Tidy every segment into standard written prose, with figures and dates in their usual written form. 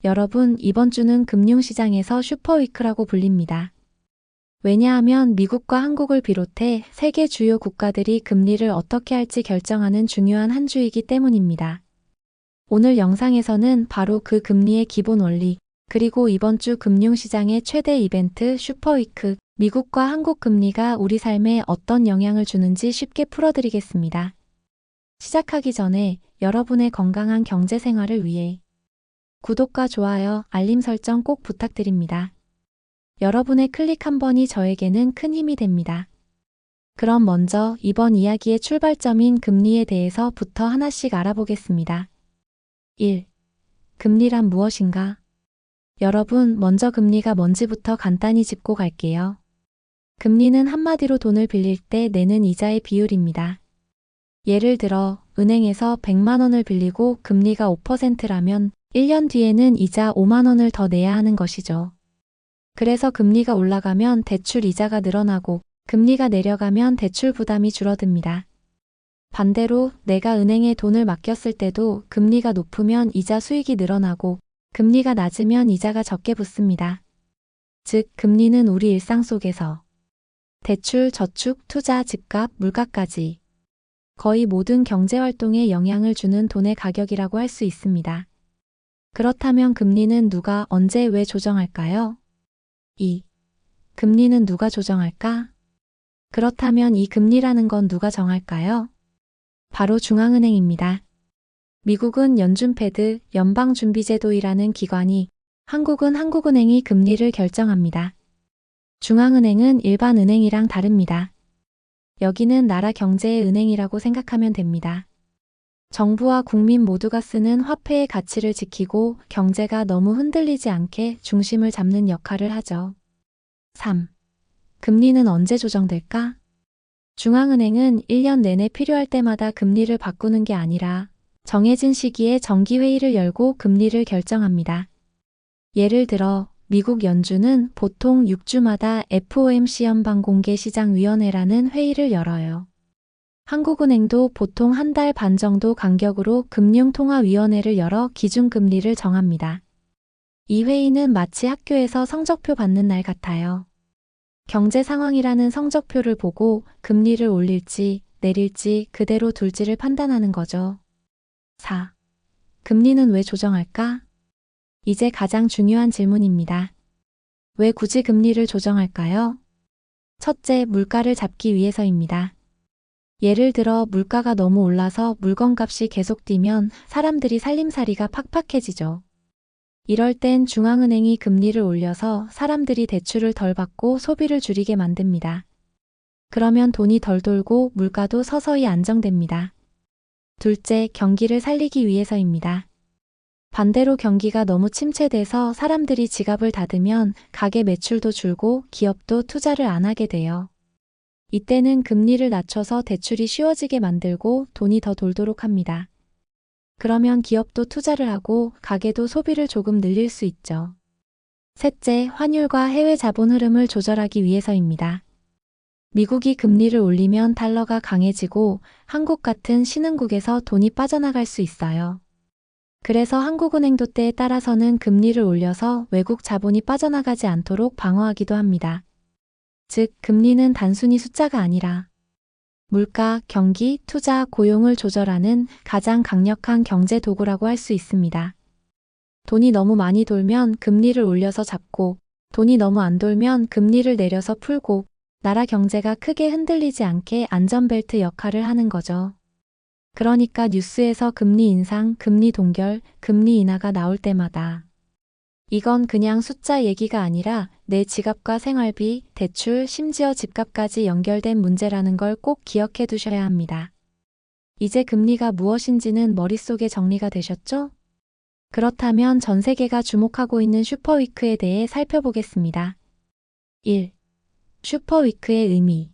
여러분, 이번 주는 금융시장에서 슈퍼위크라고 불립니다. 왜냐하면 미국과 한국을 비롯해 세계 주요 국가들이 금리를 어떻게 할지 결정하는 중요한 한 주이기 때문입니다. 오늘 영상에서는 바로 그 금리의 기본 원리, 그리고 이번 주 금융시장의 최대 이벤트 슈퍼위크, 미국과 한국 금리가 우리 삶에 어떤 영향을 주는지 쉽게 풀어드리겠습니다. 시작하기 전에 여러분의 건강한 경제 생활을 위해 구독과 좋아요, 알림 설정 꼭 부탁드립니다. 여러분의 클릭 한 번이 저에게는 큰 힘이 됩니다. 그럼 먼저 이번 이야기의 출발점인 금리에 대해서부터 하나씩 알아보겠습니다. 1. 금리란 무엇인가? 여러분, 먼저 금리가 뭔지부터 간단히 짚고 갈게요. 금리는 한마디로 돈을 빌릴 때 내는 이자의 비율입니다. 예를 들어 은행에서 100만 원을 빌리고 금리가 5%라면 1년 뒤에는 이자 5만 원을 더 내야 하는 것이죠. 그래서 금리가 올라가면 대출 이자가 늘어나고 금리가 내려가면 대출 부담이 줄어듭니다. 반대로 내가 은행에 돈을 맡겼을 때도 금리가 높으면 이자 수익이 늘어나고 금리가 낮으면 이자가 적게 붙습니다. 즉, 금리는 우리 일상 속에서 대출, 저축, 투자, 집값, 물가까지 거의 모든 경제활동에 영향을 주는 돈의 가격이라고 할 수 있습니다. 그렇다면 금리는 누가, 언제, 왜 조정할까요? 2. 금리는 누가 조정할까? 그렇다면 이 금리라는 건 누가 정할까요? 바로 중앙은행입니다. 미국은 연준 패드, 연방준비제도이라는 기관이, 한국은 한국은행이 금리를 결정합니다. 중앙은행은 일반 은행이랑 다릅니다. 여기는 나라 경제의 은행이라고 생각하면 됩니다. 정부와 국민 모두가 쓰는 화폐의 가치를 지키고 경제가 너무 흔들리지 않게 중심을 잡는 역할을 하죠. 3. 금리는 언제 조정될까? 중앙은행은 1년 내내 필요할 때마다 금리를 바꾸는 게 아니라 정해진 시기에 정기회의를 열고 금리를 결정합니다. 예를 들어 미국 연준은 보통 6주마다 FOMC 연방공개시장위원회라는 회의를 열어요. 한국은행도 보통 한 달 반 정도 간격으로 금융통화위원회를 열어 기준금리를 정합니다. 이 회의는 마치 학교에서 성적표 받는 날 같아요. 경제 상황이라는 성적표를 보고 금리를 올릴지 내릴지 그대로 둘지를 판단하는 거죠. 4. 금리는 왜 조정할까? 이제 가장 중요한 질문입니다. 왜 굳이 금리를 조정할까요? 첫째, 물가를 잡기 위해서입니다. 예를 들어 물가가 너무 올라서 물건값이 계속 뛰면 사람들이 살림살이가 팍팍해지죠. 이럴 땐 중앙은행이 금리를 올려서 사람들이 대출을 덜 받고 소비를 줄이게 만듭니다. 그러면 돈이 덜 돌고 물가도 서서히 안정됩니다. 둘째, 경기를 살리기 위해서입니다. 반대로 경기가 너무 침체돼서 사람들이 지갑을 닫으면 가게 매출도 줄고 기업도 투자를 안 하게 돼요. 이때는 금리를 낮춰서 대출이 쉬워지게 만들고 돈이 더 돌도록 합니다. 그러면 기업도 투자를 하고 가게도 소비를 조금 늘릴 수 있죠. 셋째, 환율과 해외 자본 흐름을 조절하기 위해서입니다. 미국이 금리를 올리면 달러가 강해지고 한국 같은 신흥국에서 돈이 빠져나갈 수 있어요. 그래서 한국은행도 때에 따라서는 금리를 올려서 외국 자본이 빠져나가지 않도록 방어하기도 합니다. 즉, 금리는 단순히 숫자가 아니라 물가, 경기, 투자, 고용을 조절하는 가장 강력한 경제 도구라고 할 수 있습니다. 돈이 너무 많이 돌면 금리를 올려서 잡고, 돈이 너무 안 돌면 금리를 내려서 풀고, 나라 경제가 크게 흔들리지 않게 안전벨트 역할을 하는 거죠. 그러니까 뉴스에서 금리 인상, 금리 동결, 금리 인하가 나올 때마다 이건 그냥 숫자 얘기가 아니라 내 지갑과 생활비, 대출, 심지어 집값까지 연결된 문제라는 걸 꼭 기억해 두셔야 합니다. 이제 금리가 무엇인지는 머릿속에 정리가 되셨죠? 그렇다면 전 세계가 주목하고 있는 슈퍼위크에 대해 살펴보겠습니다. 1. 슈퍼위크의 의미.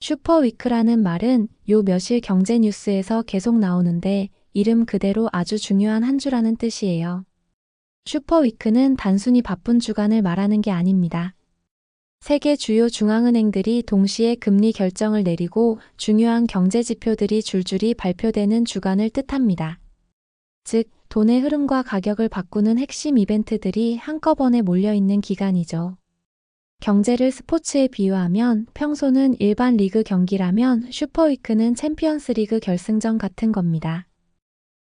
슈퍼위크라는 말은 요 며칠 경제 뉴스에서 계속 나오는데 이름 그대로 아주 중요한 한 주라는 뜻이에요. 슈퍼위크는 단순히 바쁜 주간을 말하는 게 아닙니다. 세계 주요 중앙은행들이 동시에 금리 결정을 내리고 중요한 경제 지표들이 줄줄이 발표되는 주간을 뜻합니다. 즉, 돈의 흐름과 가격을 바꾸는 핵심 이벤트들이 한꺼번에 몰려있는 기간이죠. 경제를 스포츠에 비유하면 평소는 일반 리그 경기라면 슈퍼위크는 챔피언스 리그 결승전 같은 겁니다.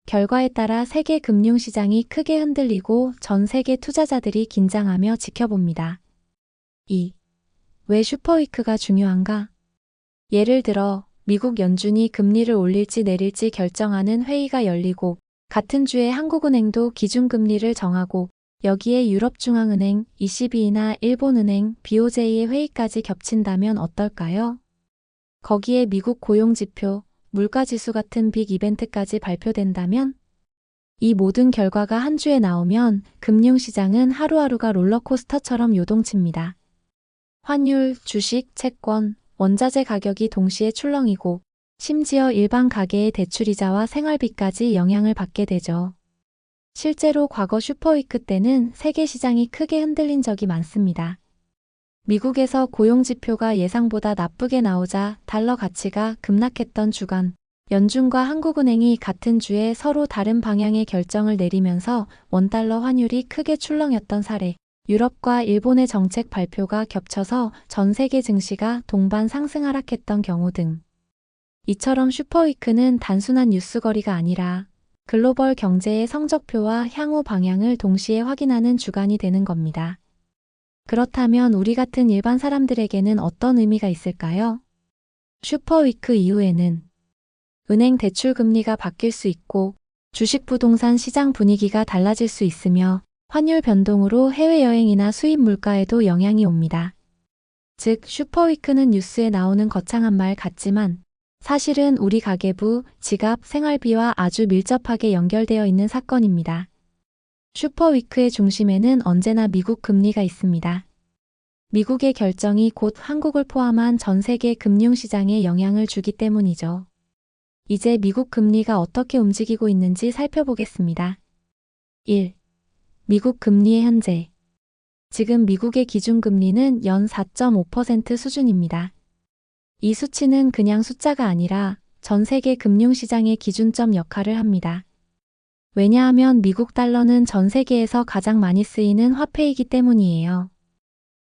결과에 따라 세계 금융시장이 크게 흔들리고 전 세계 투자자들이 긴장하며 지켜봅니다. 2. 왜 슈퍼위크가 중요한가? 예를 들어 미국 연준이 금리를 올릴지 내릴지 결정하는 회의가 열리고 같은 주에 한국은행도 기준금리를 정하고 여기에 유럽중앙은행, ECB나 일본은행, BOJ의 회의까지 겹친다면 어떨까요? 거기에 미국 고용지표, 물가지수 같은 빅 이벤트까지 발표된다면? 이 모든 결과가 한 주에 나오면 금융시장은 하루하루가 롤러코스터처럼 요동칩니다. 환율, 주식, 채권, 원자재 가격이 동시에 출렁이고 심지어 일반 가계의 대출이자와 생활비까지 영향을 받게 되죠. 실제로 과거 슈퍼위크 때는 세계 시장이 크게 흔들린 적이 많습니다. 미국에서 고용지표가 예상보다 나쁘게 나오자 달러 가치가 급락했던 주간, 연준과 한국은행이 같은 주에 서로 다른 방향의 결정을 내리면서 원달러 환율이 크게 출렁였던 사례, 유럽과 일본의 정책 발표가 겹쳐서 전 세계 증시가 동반 상승 하락했던 경우 등. 이처럼 슈퍼위크는 단순한 뉴스거리가 아니라 글로벌 경제의 성적표와 향후 방향을 동시에 확인하는 주간이 되는 겁니다. 그렇다면 우리 같은 일반 사람들에게는 어떤 의미가 있을까요? 슈퍼위크 이후에는 은행 대출 금리가 바뀔 수 있고 주식 부동산 시장 분위기가 달라질 수 있으며 환율 변동으로 해외여행이나 수입 물가에도 영향이 옵니다. 즉 슈퍼위크는 뉴스에 나오는 거창한 말 같지만 사실은 우리 가계부, 지갑, 생활비와 아주 밀접하게 연결되어 있는 사건입니다. 슈퍼위크의 중심에는 언제나 미국 금리가 있습니다. 미국의 결정이 곧 한국을 포함한 전 세계 금융시장에 영향을 주기 때문이죠. 이제 미국 금리가 어떻게 움직이고 있는지 살펴보겠습니다. 1. 미국 금리의 현재. 지금 미국의 기준금리는 연 4.5% 수준입니다. 이 수치는 그냥 숫자가 아니라 전 세계 금융시장의 기준점 역할을 합니다. 왜냐하면 미국 달러는 전 세계에서 가장 많이 쓰이는 화폐이기 때문이에요.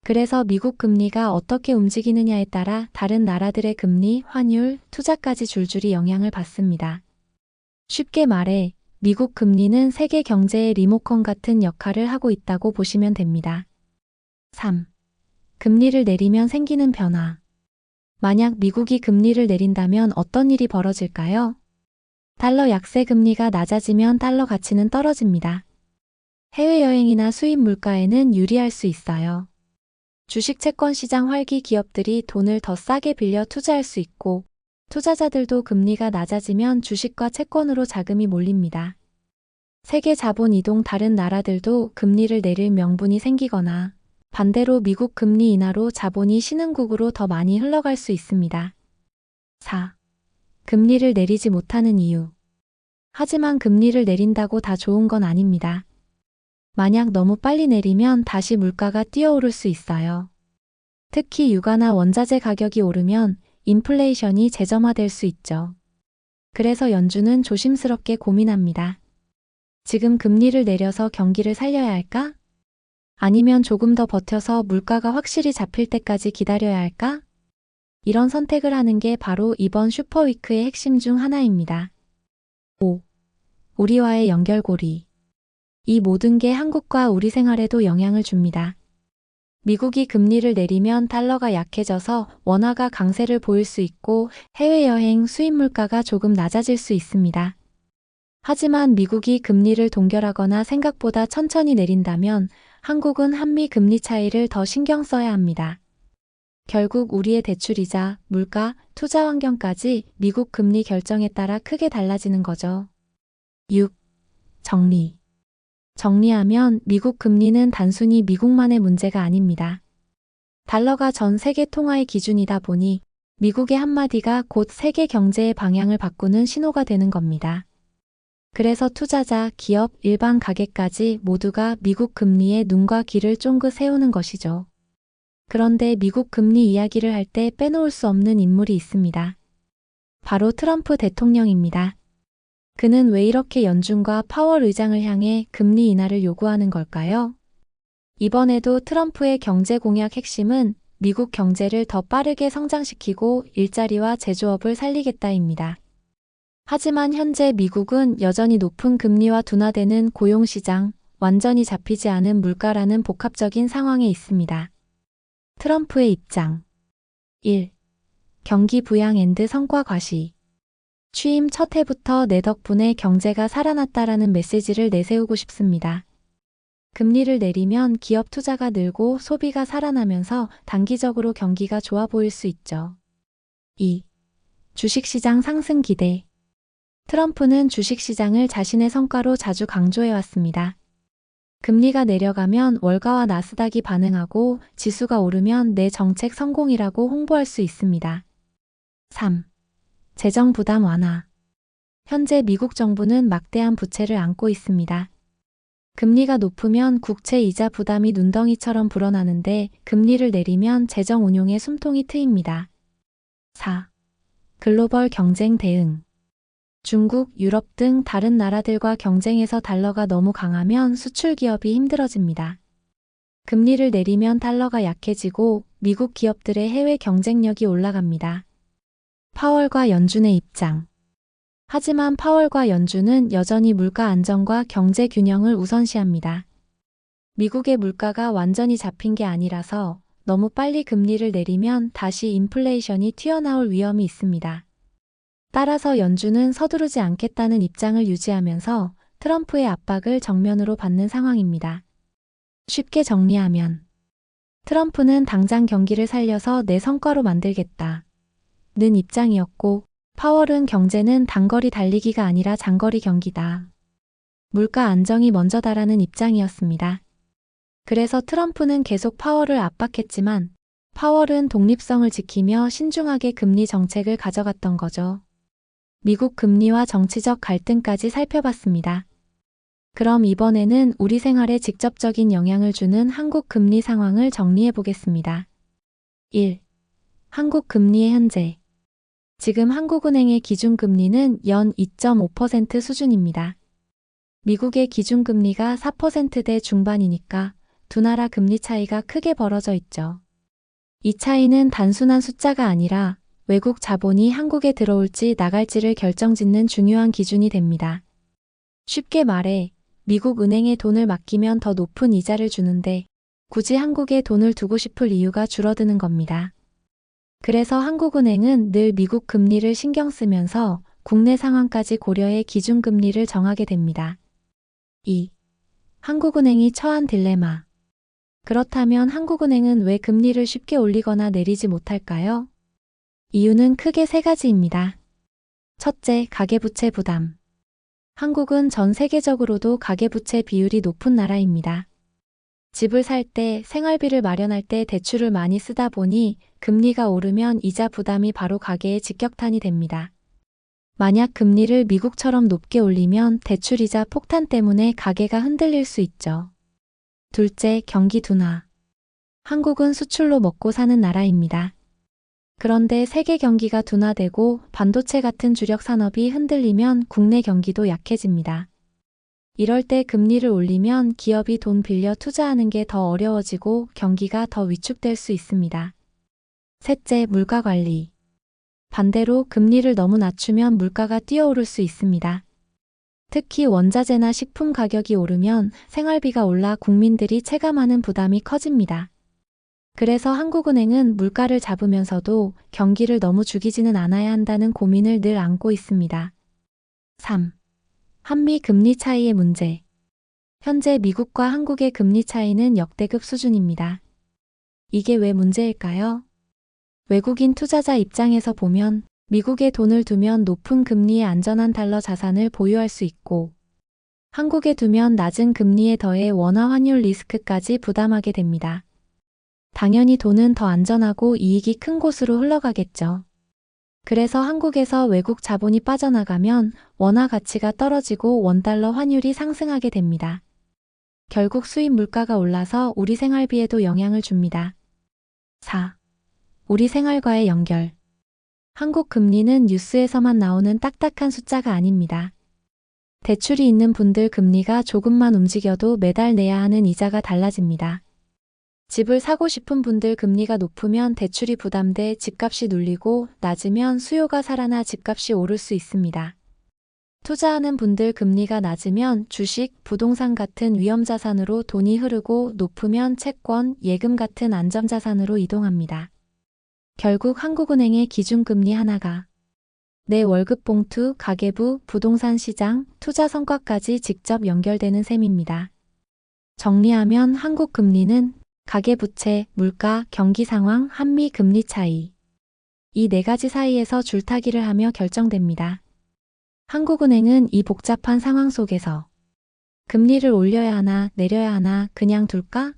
그래서 미국 금리가 어떻게 움직이느냐에 따라 다른 나라들의 금리, 환율, 투자까지 줄줄이 영향을 받습니다. 쉽게 말해 미국 금리는 세계 경제의 리모컨 같은 역할을 하고 있다고 보시면 됩니다. 3. 금리를 내리면 생기는 변화. 만약 미국이 금리를 내린다면 어떤 일이 벌어질까요? 달러 약세 금리가 낮아지면 달러 가치는 떨어집니다. 해외여행이나 수입 물가에는 유리할 수 있어요. 주식 채권 시장 활기 기업들이 돈을 더 싸게 빌려 투자할 수 있고 투자자들도 금리가 낮아지면 주식과 채권으로 자금이 몰립니다. 세계 자본 이동 다른 나라들도 금리를 내릴 명분이 생기거나 반대로 미국 금리 인하로 자본이 신흥국으로 더 많이 흘러갈 수 있습니다. 4. 금리를 내리지 못하는 이유. 하지만 금리를 내린다고 다 좋은 건 아닙니다. 만약 너무 빨리 내리면 다시 물가가 뛰어오를 수 있어요. 특히 유가나 원자재 가격이 오르면 인플레이션이 재점화될 수 있죠. 그래서 연준은 조심스럽게 고민합니다. 지금 금리를 내려서 경기를 살려야 할까? 아니면 조금 더 버텨서 물가가 확실히 잡힐 때까지 기다려야 할까? 이런 선택을 하는 게 바로 이번 슈퍼위크의 핵심 중 하나입니다. 5. 우리와의 연결고리. 이 모든 게 한국과 우리 생활에도 영향을 줍니다. 미국이 금리를 내리면 달러가 약해져서 원화가 강세를 보일 수 있고 해외여행 수입 물가가 조금 낮아질 수 있습니다. 하지만 미국이 금리를 동결하거나 생각보다 천천히 내린다면 한국은 한미 금리 차이를 더 신경 써야 합니다. 결국 우리의 대출이자, 물가, 투자 환경까지 미국 금리 결정에 따라 크게 달라지는 거죠. 6. 정리. 정리하면 미국 금리는 단순히 미국만의 문제가 아닙니다. 달러가 전 세계 통화의 기준이다 보니 미국의 한마디가 곧 세계 경제의 방향을 바꾸는 신호가 되는 겁니다. 그래서 투자자, 기업, 일반 가게까지 모두가 미국 금리에 눈과 귀를 쫑긋 세우는 것이죠. 그런데 미국 금리 이야기를 할 때 빼놓을 수 없는 인물이 있습니다. 바로 트럼프 대통령입니다. 그는 왜 이렇게 연준과 파월 의장을 향해 금리 인하를 요구하는 걸까요? 이번에도 트럼프의 경제 공약 핵심은 미국 경제를 더 빠르게 성장시키고 일자리와 제조업을 살리겠다입니다. 하지만 현재 미국은 여전히 높은 금리와 둔화되는 고용시장, 완전히 잡히지 않은 물가라는 복합적인 상황에 있습니다. 트럼프의 입장 1. 경기 부양 앤드 성과 과시. 취임 첫 해부터 내 덕분에 경제가 살아났다라는 메시지를 내세우고 싶습니다. 금리를 내리면 기업 투자가 늘고 소비가 살아나면서 단기적으로 경기가 좋아 보일 수 있죠. 2. 주식시장 상승 기대. 트럼프는 주식시장을 자신의 성과로 자주 강조해왔습니다. 금리가 내려가면 월가와 나스닥이 반응하고 지수가 오르면 내 정책 성공이라고 홍보할 수 있습니다. 3. 재정 부담 완화. 현재 미국 정부는 막대한 부채를 안고 있습니다. 금리가 높으면 국채 이자 부담이 눈덩이처럼 불어나는데 금리를 내리면 재정 운용에 숨통이 트입니다. 4. 글로벌 경쟁 대응. 중국, 유럽 등 다른 나라들과 경쟁에서 달러가 너무 강하면 수출 기업이 힘들어집니다. 금리를 내리면 달러가 약해지고 미국 기업들의 해외 경쟁력이 올라갑니다. 파월과 연준의 입장. 하지만 파월과 연준은 여전히 물가 안정과 경제 균형을 우선시합니다. 미국의 물가가 완전히 잡힌 게 아니라서 너무 빨리 금리를 내리면 다시 인플레이션이 튀어나올 위험이 있습니다. 따라서 연준은 서두르지 않겠다는 입장을 유지하면서 트럼프의 압박을 정면으로 받는 상황입니다. 쉽게 정리하면 트럼프는 당장 경기를 살려서 내 성과로 만들겠다 는 입장이었고 파월은 경제는 단거리 달리기가 아니라 장거리 경기다. 물가 안정이 먼저다라는 입장이었습니다. 그래서 트럼프는 계속 파월을 압박했지만 파월은 독립성을 지키며 신중하게 금리 정책을 가져갔던 거죠. 미국 금리와 정치적 갈등까지 살펴봤습니다. 그럼 이번에는 우리 생활에 직접적인 영향을 주는 한국 금리 상황을 정리해 보겠습니다. 1. 한국 금리의 현재. 지금 한국은행의 기준금리는 연 2.5% 수준입니다. 미국의 기준금리가 4%대 중반이니까 두 나라 금리 차이가 크게 벌어져 있죠. 이 차이는 단순한 숫자가 아니라 외국 자본이 한국에 들어올지 나갈지를 결정짓는 중요한 기준이 됩니다. 쉽게 말해 미국 은행에 돈을 맡기면 더 높은 이자를 주는데 굳이 한국에 돈을 두고 싶을 이유가 줄어드는 겁니다. 그래서 한국은행은 늘 미국 금리를 신경 쓰면서 국내 상황까지 고려해 기준금리를 정하게 됩니다. 2. 한국은행이 처한 딜레마. 그렇다면 한국은행은 왜 금리를 쉽게 올리거나 내리지 못할까요? 이유는 크게 세 가지입니다. 첫째, 가계부채 부담. 한국은 전 세계적으로도 가계부채 비율이 높은 나라입니다. 집을 살 때, 생활비를 마련할 때 대출을 많이 쓰다 보니 금리가 오르면 이자 부담이 바로 가계에 직격탄이 됩니다. 만약 금리를 미국처럼 높게 올리면 대출이자 폭탄 때문에 가계가 흔들릴 수 있죠. 둘째, 경기 둔화. 한국은 수출로 먹고 사는 나라입니다. 그런데 세계 경기가 둔화되고 반도체 같은 주력 산업이 흔들리면 국내 경기도 약해집니다. 이럴 때 금리를 올리면 기업이 돈 빌려 투자하는 게 더 어려워지고 경기가 더 위축될 수 있습니다. 셋째, 물가 관리. 반대로 금리를 너무 낮추면 물가가 뛰어오를 수 있습니다. 특히 원자재나 식품 가격이 오르면 생활비가 올라 국민들이 체감하는 부담이 커집니다. 그래서 한국은행은 물가를 잡으면서도 경기를 너무 죽이지는 않아야 한다는 고민을 늘 안고 있습니다. 3. 한미 금리 차이의 문제. 현재 미국과 한국의 금리 차이는 역대급 수준입니다. 이게 왜 문제일까요? 외국인 투자자 입장에서 보면 미국에 돈을 두면 높은 금리의 안전한 달러 자산을 보유할 수 있고 한국에 두면 낮은 금리에 더해 원화 환율 리스크까지 부담하게 됩니다. 당연히 돈은 더 안전하고 이익이 큰 곳으로 흘러가겠죠. 그래서 한국에서 외국 자본이 빠져나가면 원화 가치가 떨어지고 원달러 환율이 상승하게 됩니다. 결국 수입 물가가 올라서 우리 생활비에도 영향을 줍니다. 4. 우리 생활과의 연결. 한국 금리는 뉴스에서만 나오는 딱딱한 숫자가 아닙니다. 대출이 있는 분들 금리가 조금만 움직여도 매달 내야 하는 이자가 달라집니다. 집을 사고 싶은 분들 금리가 높으면 대출이 부담돼 집값이 눌리고 낮으면 수요가 살아나 집값이 오를 수 있습니다. 투자하는 분들 금리가 낮으면 주식, 부동산 같은 위험자산으로 돈이 흐르고 높으면 채권, 예금 같은 안전자산으로 이동합니다. 결국 한국은행의 기준금리 하나가 내 월급 봉투, 가계부, 부동산 시장, 투자 성과까지 직접 연결되는 셈입니다. 정리하면 한국 금리는 가계부채, 물가, 경기 상황, 한미 금리 차이. 이 네 가지 사이에서 줄타기를 하며 결정됩니다. 한국은행은 이 복잡한 상황 속에서 금리를 올려야 하나, 내려야 하나, 그냥 둘까?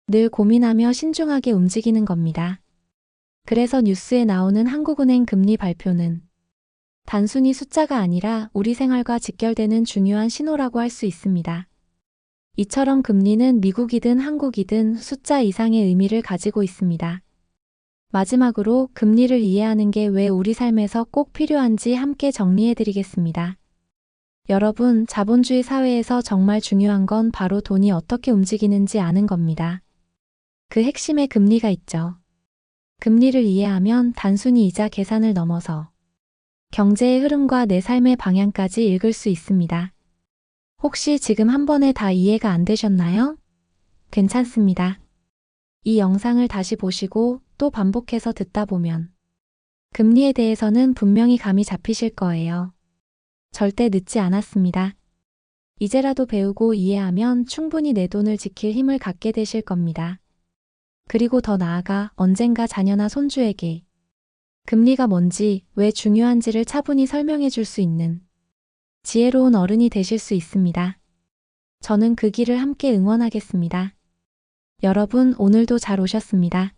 늘 고민하며 신중하게 움직이는 겁니다. 그래서 뉴스에 나오는 한국은행 금리 발표는 단순히 숫자가 아니라 우리 생활과 직결되는 중요한 신호라고 할 수 있습니다. 이처럼 금리는 미국이든 한국이든 숫자 이상의 의미를 가지고 있습니다. 마지막으로 금리를 이해하는 게 왜 우리 삶에서 꼭 필요한지 함께 정리해 드리겠습니다. 여러분, 자본주의 사회에서 정말 중요한 건 바로 돈이 어떻게 움직이는지 아는 겁니다. 그 핵심에 금리가 있죠. 금리를 이해하면 단순히 이자 계산을 넘어서 경제의 흐름과 내 삶의 방향까지 읽을 수 있습니다. 혹시 지금 한 번에 다 이해가 안 되셨나요? 괜찮습니다. 이 영상을 다시 보시고 또 반복해서 듣다 보면 금리에 대해서는 분명히 감이 잡히실 거예요. 절대 늦지 않았습니다. 이제라도 배우고 이해하면 충분히 내 돈을 지킬 힘을 갖게 되실 겁니다. 그리고 더 나아가 언젠가 자녀나 손주에게 금리가 뭔지, 왜 중요한지를 차분히 설명해 줄 수 있는 지혜로운 어른이 되실 수 있습니다. 저는 그 길을 함께 응원하겠습니다. 여러분, 오늘도 잘 오셨습니다.